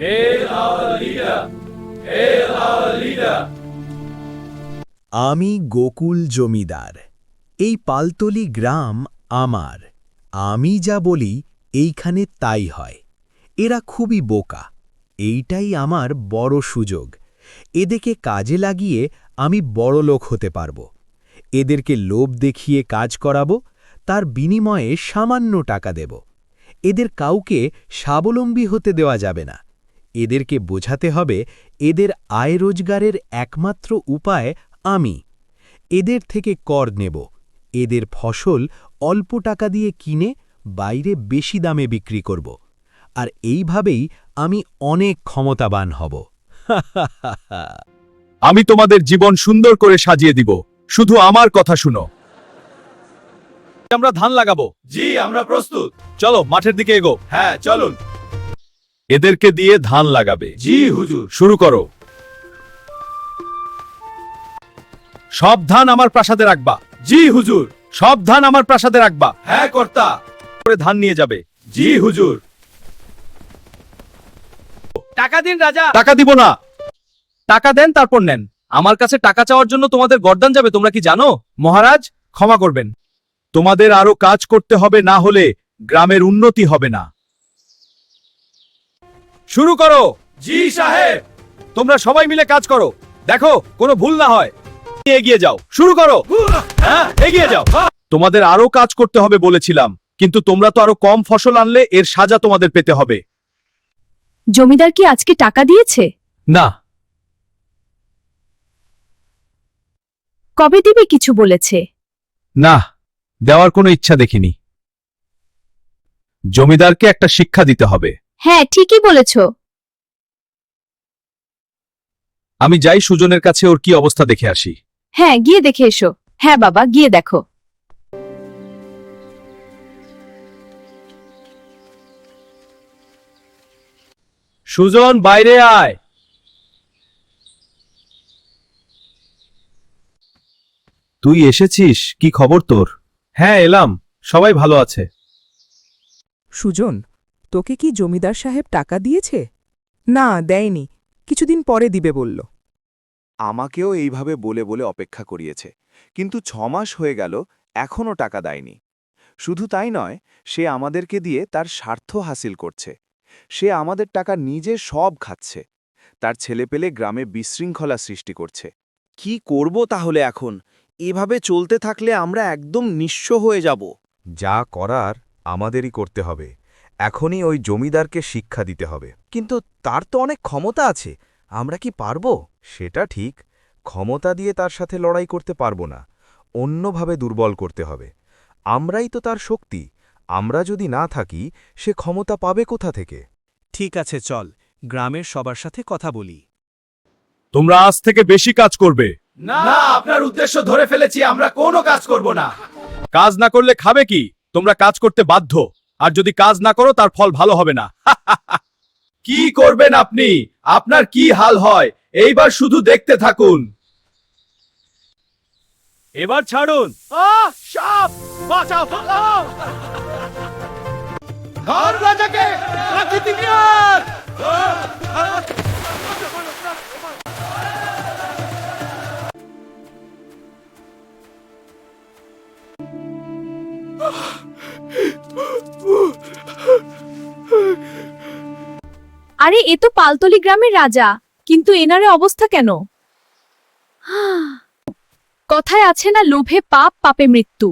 Hail our leader! Hail our leader! আমি গোকুল জমিদার। এই পালতলি গ্রাম আমার। আমি যা বলি এইখানে তাই হয়। এরা খুবই বোকা। এইটাই আমার বড় সুযোগ। এদেরকে কাজে লাগিয়ে আমি বড়লোক হতে পারব। এদেরকে লোভ দেখিয়ে কাজ করাবো, তার বিনিময়ে সামান্য টাকা দেব। এদের কাউকে স্বাবলম্বী হতে দেওয়া যাবে না। এদেরকে বোঝাতে হবে এদের আয় রোজগারের একমাত্র উপায় আমি। এদের থেকে কর নেব। এদের ফসল অল্প টাকা দিয়ে কিনে বাইরে বেশি দামে বিক্রি করব। আর এইভাবেই আমি অনেক ক্ষমতাবান হব। আমি তোমাদের জীবন সুন্দর করে সাজিয়ে দিব, শুধু আমার কথা শুনো। আমরা ধান লাগাবো। জি, আমরা প্রস্তুত। চলো মাঠের দিকে এগো। হ্যাঁ, চলুন। এদেরকে দিয়ে ধান লাগাবে। জি হুজুর। শুরু করো। সব ধান আমার প্রাসাদে রাখবা। জি হুজুর। সব ধান আমার প্রাসাদে রাখবা। হ্যাঁ কর্তা। করে ধান নিয়ে যাবে। জি হুজুর। টাকা দিন রাজা। টাকা দিব না। টাকা দেন তারপর নেন। আমার কাছে টাকা চাওয়ার জন্য তোমাদের গর্দান যাবে, তোমরা কি জানো? মহারাজ ক্ষমা করবেন। তোমাদের আরো কাজ করতে হবে, না হলে গ্রামের উন্নতি হবে না। শুরু করো। জি সাহেব। তোমরা সবাই মিলে কাজ করো, দেখো কোনো ভুল না হয়। এগিয়ে যাও। শুরু করো। হ্যাঁ, এগিয়ে যাও। তোমাদের আরো কাজ করতে হবে বলেছিলাম, কিন্তু তোমরা তো আরো কম ফসল আনলে এর সাজা তোমাদের পেতে হবে। জমিদার কি আজকে টাকা দিয়েছে? না। কবে দিবে কিছু বলেছে? না, দেওয়ার কোনো ইচ্ছা দেখিনি। জমিদারকে একটা শিক্ষা দিতে হবে। হ্যাঁ, ঠিকই বলেছ। আমি যাই সুজনের কাছে, ওর কি অবস্থা দেখে আসি। হ্যাঁ, গিয়ে দেখে এসো। হ্যাঁ বাবা, গিয়ে দেখো। সুজন, বাইরে আয়। তুই এসেছিস? কি খবর তোর? হ্যাঁ, এলাম। সবাই ভালো আছে। সুজন, তোকে কি জমিদার সাহেব টাকা দিয়েছে? না, দেয়নি। কিছুদিন পরে দিবে বলল। আমাকেও এইভাবে বলে বলে অপেক্ষা করিয়েছে, কিন্তু 6 মাস হয়ে গেল, এখনও টাকা দেয়নি। শুধু তাই নয়, সে আমাদেরকে দিয়ে তার স্বার্থ হাসিল করছে। সে আমাদের টাকা নিজে সব খাচ্ছে। তার ছেলেপেলে গ্রামে বিশৃঙ্খলা সৃষ্টি করছে। কি করব তাহলে এখন? এভাবে চলতে থাকলে আমরা একদম নিঃস্ব হয়ে যাব। যা করার আমাদেরই করতে হবে। এখনই ওই জমিদারকে শিক্ষা দিতে হবে। কিন্তু তার তো অনেক ক্ষমতা আছে, আমরা কি পারব? সেটা ঠিক, ক্ষমতা দিয়ে তার সাথে লড়াই করতে পারব না। অন্যভাবে দুর্বল করতে হবে। আমরাই তো তার শক্তি। আমরা যদি না থাকি, সে ক্ষমতা পাবে কোথা থেকে? ঠিক আছে, চল গ্রামের সবার সাথে কথা বলি। তোমরা আজ থেকে বেশি কাজ করবে। না, আপনার উদ্দেশ্য ধরে ফেলেছি, আমরা কোনো কাজ করব না। কাজ না করলে খাবে কি? তোমরা কাজ করতে বাধ্য, আর যদি কাজ না করো তার ফল ভালো হবে না। কি করবেন আপনি? আপনার কি হাল হয় এইবার শুধু দেখতে থাকুন। এবার ছাড়ুন। সাপ! বাঁচাও! ধর রাজাকে! রাখিতিনিয়ার! আরে, এ তো পালতলি গ্রামের রাজা, কিন্তু এনারে অবস্থা কেন? কথায় আছে না, লোভে পাপ, পাপে মৃত্যু।